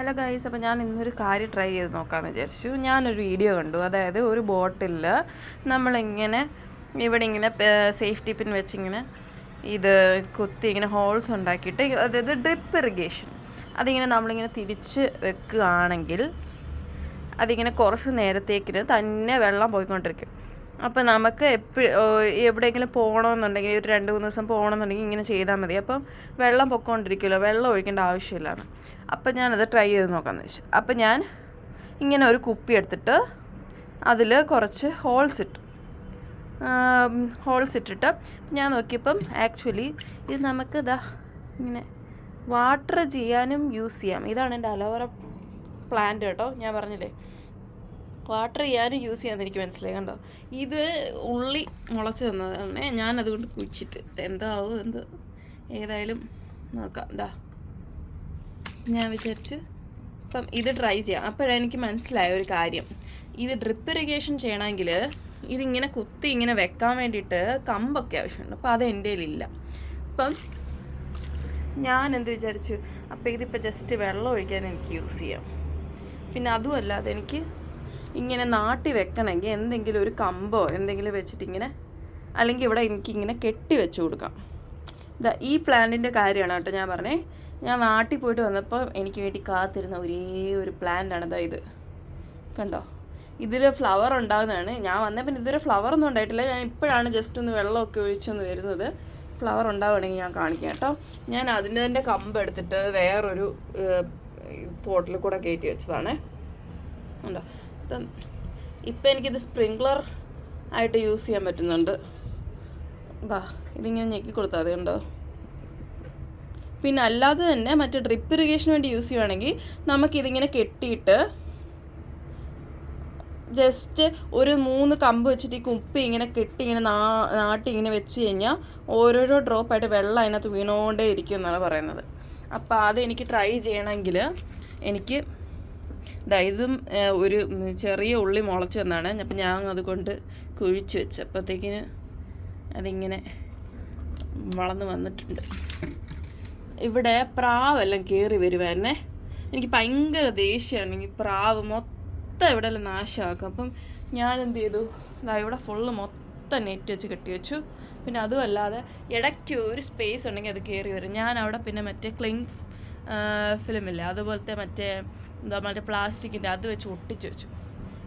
Hello guys, അപ്പോൾ ഞാൻ ഇന്നൊരു കാര്യം ട്രൈ ചെയ്ത് നോക്കാമെന്ന് വിചാരിച്ചു. ഞാനൊരു വീഡിയോ കണ്ടു. അതായത് ഒരു ബോട്ടിലിൽ നമ്മളിങ്ങനെ ഇവിടെ ഇങ്ങനെ സേഫ്റ്റി പിൻ വെച്ചിങ്ങനെ ഇത് കുത്തി ഇങ്ങനെ ഹോൾസ് ഉണ്ടാക്കിയിട്ട്, അതായത് ഡ്രിപ്പ് ഇറിഗേഷൻ, അതിങ്ങനെ നമ്മളിങ്ങനെ തിരിച്ച് വെക്കുകയാണെങ്കിൽ അതിങ്ങനെ കുറച്ച് നേരത്തേക്കിന് തന്നെ വെള്ളം പോയിക്കൊണ്ടിരിക്കും. അപ്പോൾ നമുക്ക് എവിടെയെങ്കിലും പോകണമെന്നുണ്ടെങ്കിൽ ഒരു 2-3 ദിവസം പോകണമെന്നുണ്ടെങ്കിൽ ഇങ്ങനെ ചെയ്താൽ മതി. അപ്പം വെള്ളം പൊയ്ക്കൊണ്ടിരിക്കുമല്ലോ, വെള്ളം ഒഴിക്കേണ്ട ആവശ്യമില്ലാന്ന്. അപ്പം ഞാനത് ട്രൈ ചെയ്ത് നോക്കാമെന്ന് വെച്ചു. അപ്പം ഞാൻ ഇങ്ങനെ ഒരു കുപ്പി എടുത്തിട്ട് അതിൽ കുറച്ച് ഹോൾസ് ഇട്ടിട്ട് ഞാൻ നോക്കിയപ്പം ആക്ച്വലി ഇത് നമുക്ക് ഇങ്ങനെ വാട്ടർ ചെയ്യാനും യൂസ് ചെയ്യാം. ഇതാണ് എൻ്റെ അലോവേറ പ്ലാന്റ് കേട്ടോ, ഞാൻ പറഞ്ഞില്ലേ, വാട്ടർ ചെയ്യാനും യൂസ് ചെയ്യാമെന്ന് എനിക്ക് മനസ്സിലായി. കണ്ടോ, ഇത് ഉള്ളി മുളച്ച് തന്നതാണ്, ഞാനതുകൊണ്ട് കുഴിച്ചിട്ട് എന്താവും എന്തോ, ഏതായാലും നോക്കാം. ഞാൻ വിചാരിച്ച് ഇപ്പം ഇത് ട്രൈ ചെയ്യാം. അപ്പോഴെനിക്ക് മനസ്സിലായ ഒരു കാര്യം, ഇത് ഡ്രിപ്പ് ഇറിഗേഷൻ ചെയ്യണമെങ്കിൽ ഇതിങ്ങനെ കുത്തി ഇങ്ങനെ വെക്കാൻ വേണ്ടിയിട്ട് കമ്പൊക്കെ ആവശ്യമുണ്ട്. അപ്പോൾ അത് എൻ്റെ കയ്യിലില്ല. അപ്പം ഞാൻ എന്ത് വിചാരിച്ചു, അപ്പോൾ ഇതിപ്പോൾ ജസ്റ്റ് വെള്ളം ഒഴിക്കാൻ എനിക്ക് യൂസ് ചെയ്യാം. പിന്നെ അതുമല്ലാതെ എനിക്ക് ഇങ്ങനെ നാട്ടി വെക്കണമെങ്കിൽ എന്തെങ്കിലും ഒരു കമ്പോ എന്തെങ്കിലും വെച്ചിട്ടിങ്ങനെ, അല്ലെങ്കിൽ ഇവിടെ എനിക്കിങ്ങനെ കെട്ടി വെച്ച് കൊടുക്കാം. ഈ പ്ലാന്റിൻ്റെ കാര്യമാണ് കേട്ടോ ഞാൻ പറഞ്ഞേ. ഞാൻ നാട്ടിൽ പോയിട്ട് വന്നപ്പോൾ എനിക്ക് വേണ്ടി കാത്തിരുന്ന ഒരേ ഒരു പ്ലാന്റാണ് ഇത്. കണ്ടോ, ഇതിൽ ഫ്ലവർ ഉണ്ടാകുന്നതാണ്. ഞാൻ വന്നപ്പോൾ ഇതുവരെ ഫ്ലവറൊന്നും ഉണ്ടായിട്ടില്ല. ഞാൻ ഇപ്പോഴാണ് ജസ്റ്റ് ഒന്ന് വെള്ളമൊക്കെ ഒഴിച്ചൊന്ന് വരുന്നത്. ഫ്ലവർ ഉണ്ടാവുകയാണെങ്കിൽ ഞാൻ കാണിക്കാം കേട്ടോ. ഞാൻ അതിൻ്റെ കമ്പ് എടുത്തിട്ട് വേറൊരു പോട്ടിൽ കൂടെ കയറ്റി വെച്ചതാണ്. ഉണ്ടോ, ഇപ്പം എനിക്കിത് സ്പ്രിങ്ക്ലർ ആയിട്ട് യൂസ് ചെയ്യാൻ പറ്റുന്നുണ്ട്. ഇതിങ്ങനെ ഞെക്കി കൊടുത്താൽ മതി. ഉണ്ടോ, പിന്നെ അല്ലാതെ തന്നെ മറ്റേ ഡ്രിപ്പ് ഇറിഗേഷന് വേണ്ടി യൂസ് ചെയ്യുവാണെങ്കിൽ നമുക്കിതിങ്ങനെ കെട്ടിയിട്ട് ജസ്റ്റ് ഒരു 3 കമ്പ് വെച്ചിട്ട് ഈ കുപ്പി ഇങ്ങനെ കെട്ടി ഇങ്ങനെ നാട്ടി ഇങ്ങനെ വെച്ച് കഴിഞ്ഞാൽ ഓരോരോ ഡ്രോപ്പായിട്ട് വെള്ളം അതിനകത്ത് വീണോണ്ടേ ഇരിക്കും എന്നാണ് പറയുന്നത്. അപ്പോൾ അതെനിക്ക് ട്രൈ ചെയ്യണമെങ്കിൽ എനിക്ക് ഇതും ഒരു ചെറിയ ഉള്ളി മുളച്ച് വന്നാണ്. അപ്പം ഞാൻ അതുകൊണ്ട് കുഴിച്ച് വെച്ച് അപ്പോഴത്തേക്കിന് അതിങ്ങനെ വളർന്ന് വന്നിട്ടുണ്ട്. ഇവിടെ പ്രാവെല്ലാം കയറി വരുമായിരുന്നേ. എനിക്ക് ഭയങ്കര ദേഷ്യമാണ് ഈ പ്രാവ് മൊത്തം ഇവിടെ എല്ലാം നാശമാക്കും. അപ്പം ഞാൻ എന്ത് ചെയ്തു, ഇവിടെ ഫുള്ള് മൊത്തം നെറ്റ് വെച്ച് കെട്ടി വെച്ചു. പിന്നെ അതുമല്ലാതെ ഇടയ്ക്ക് ഒരു സ്പേസ് ഉണ്ടെങ്കിൽ അത് കയറി വരും. ഞാൻ അവിടെ പിന്നെ മറ്റേ ക്ലിങ് ഫിലിമില്ലേ, അതുപോലത്തെ മറ്റേ പ്ലാസ്റ്റിക്കിൻ്റെ അത് വെച്ച് ഒട്ടിച്ച് വെച്ചു.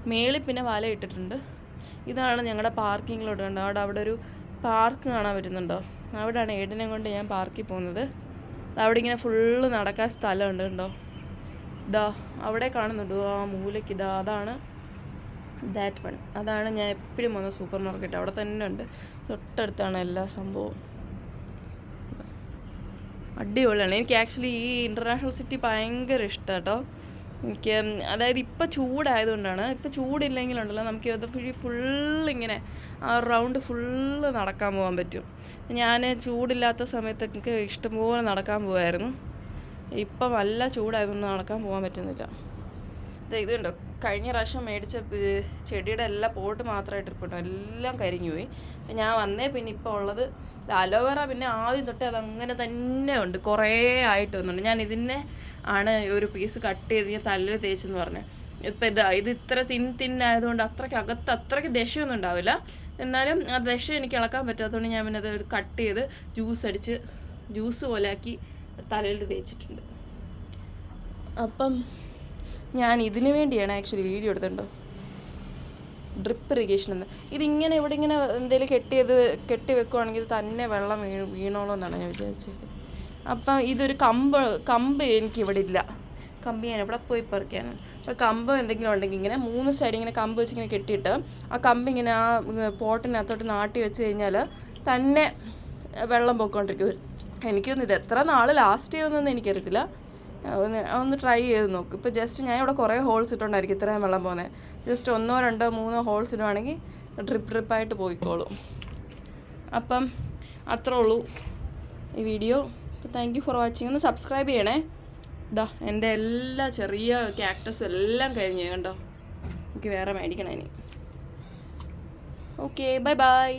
മേളിൽ പിന്നെ വല ഇട്ടിട്ടുണ്ട്. ഇതാണ് ഞങ്ങളുടെ പാർക്കിങ്ങിലോട്ട്. ഉണ്ട് അവിടെ ഒരു പാർക്ക് കാണാൻ പറ്റുന്നുണ്ടോ, അവിടെയാണ് ഏടിനെ കൊണ്ട് ഞാൻ പാർക്കിൽ പോകുന്നത്. അവിടെ ഇങ്ങനെ ഫുള്ള് നടക്കാൻ സ്ഥലമുണ്ട്. ഉണ്ടോ, അവിടെ കാണുന്നുണ്ടോ ആ മൂലയ്ക്ക്, അതാണ് ദാറ്റ് വൺ. അതാണ് ഞാൻ എപ്പോഴും പോകുന്ന സൂപ്പർ മാർക്കറ്റ്. അവിടെ തന്നെ ഉണ്ട്, തൊട്ടടുത്താണ് എല്ലാ സംഭവവും. അടിപൊളിയാണ്. എനിക്ക് ആക്ച്വലി ഈ ഇൻ്റർനാഷണൽ സിറ്റി ഭയങ്കര ഇഷ്ടമാണ് കേട്ടോ. എനിക്ക് അതായത് ഇപ്പം ചൂടായതുകൊണ്ടാണ്. ഇപ്പം ചൂടില്ലെങ്കിലുണ്ടല്ലോ നമുക്ക് അത് ഫുള്ളിങ്ങനെ ആ റൗണ്ട് ഫുള്ള് നടക്കാൻ പോകാൻ പറ്റും. ഞാൻ ചൂടില്ലാത്ത സമയത്തൊക്കെ ഇഷ്ടംപോലെ നടക്കാൻ പോകുമായിരുന്നു. ഇപ്പം നല്ല ചൂടായതുകൊണ്ട് നടക്കാൻ പോകാൻ പറ്റുന്നില്ല. ഇതുണ്ടോ, കഴിഞ്ഞ പ്രാവശ്യം മേടിച്ച ചെടിയുടെ എല്ലാ പോട്ട് മാത്രമായിട്ട് ഇരിപ്പുണ്ടോ, എല്ലാം കരിഞ്ഞു പോയി. ഞാൻ വന്നേ പിന്നെ ഇപ്പോൾ ഉള്ളത് അലോവേറ. പിന്നെ ആദ്യം തൊട്ടേ അതങ്ങനെ തന്നെ ഉണ്ട്, കുറേ ആയിട്ട് വന്നുണ്ട്. ഞാൻ ഇതിനെ ആണ് ഒരു പീസ് കട്ട് ചെയ്ത് ഞാൻ തലയിൽ തേച്ചെന്ന് പറഞ്ഞത്. ഇപ്പം ഇത് ഇത്ര തിന്നായതുകൊണ്ട് അത്രയ്ക്ക് ദശയൊന്നും ഉണ്ടാവില്ല. എന്നാലും ആ ദശ എനിക്ക് ഇളക്കാൻ പറ്റാത്തതുകൊണ്ട് ഞാൻ പിന്നെ അത് കട്ട് ചെയ്ത് ജ്യൂസ് പോലെ ആക്കി തലയിൽ തേച്ചിട്ടുണ്ട്. അപ്പം ഞാൻ ഇതിനു വേണ്ടിയാണ് ആക്ച്വലി വീഡിയോ എടുത്തിട്ടുണ്ടോ, ഡ്രിപ്പ് ഇറിഗേഷൻ എന്ന്. ഇതിങ്ങനെ ഇവിടെ ഇങ്ങനെ എന്തെങ്കിലും കെട്ടി വെക്കുവാണെങ്കിൽ ഇത് തന്നെ വെള്ളം വീണോളൂ എന്നാണ് ഞാൻ വിചാരിച്ചത്. അപ്പം ഇതൊരു കമ്പ് എനിക്കിവിടെ ഇല്ല. കമ്പ് ഞാൻ എവിടെ പോയി പറിക്കാനാണ്. അപ്പോൾ കമ്പ് എന്തെങ്കിലും ഉണ്ടെങ്കിൽ ഇങ്ങനെ 3 സൈഡ് ഇങ്ങനെ കമ്പ് വെച്ച് ഇങ്ങനെ കെട്ടിയിട്ട് ആ കമ്പ് ഇങ്ങനെ ആ പോട്ടിനകത്തോട്ട് നാട്ടി വെച്ച് കഴിഞ്ഞാൽ തന്നെ വെള്ളം പോയിക്കൊണ്ടിരിക്കും. എനിക്കൊന്നും ഇത് എത്ര നാൾ ലാസ്റ്റ് ചെയ്യുമെന്നൊന്നും എനിക്കറിയത്തില്ല. ഒന്ന് ട്രൈ ചെയ്ത് നോക്കും. ഇപ്പോൾ ജസ്റ്റ് ഞാൻ ഇവിടെ കുറേ ഹോൾസ് ഇട്ടുകൊണ്ടായിരിക്കും ഇത്രയും വെള്ളം പോകുന്നത്. ജസ്റ്റ് 1, 2, 3 ഹോൾസ് ഇടുവാണെങ്കിൽ ഡ്രിപ്പായിട്ട് പോയിക്കോളും. അപ്പം അത്രേ ഉള്ളൂ ഈ video. Thank you for watching. ഒന്ന് സബ്സ്ക്രൈബ് ചെയ്യണേ. എൻ്റെ എല്ലാ ചെറിയ ക്യാക്ടസ് എല്ലാം കഴിഞ്ഞു കണ്ടോ. എനിക്ക് വേറെ മേടിക്കണം ഇനി. Okay, by.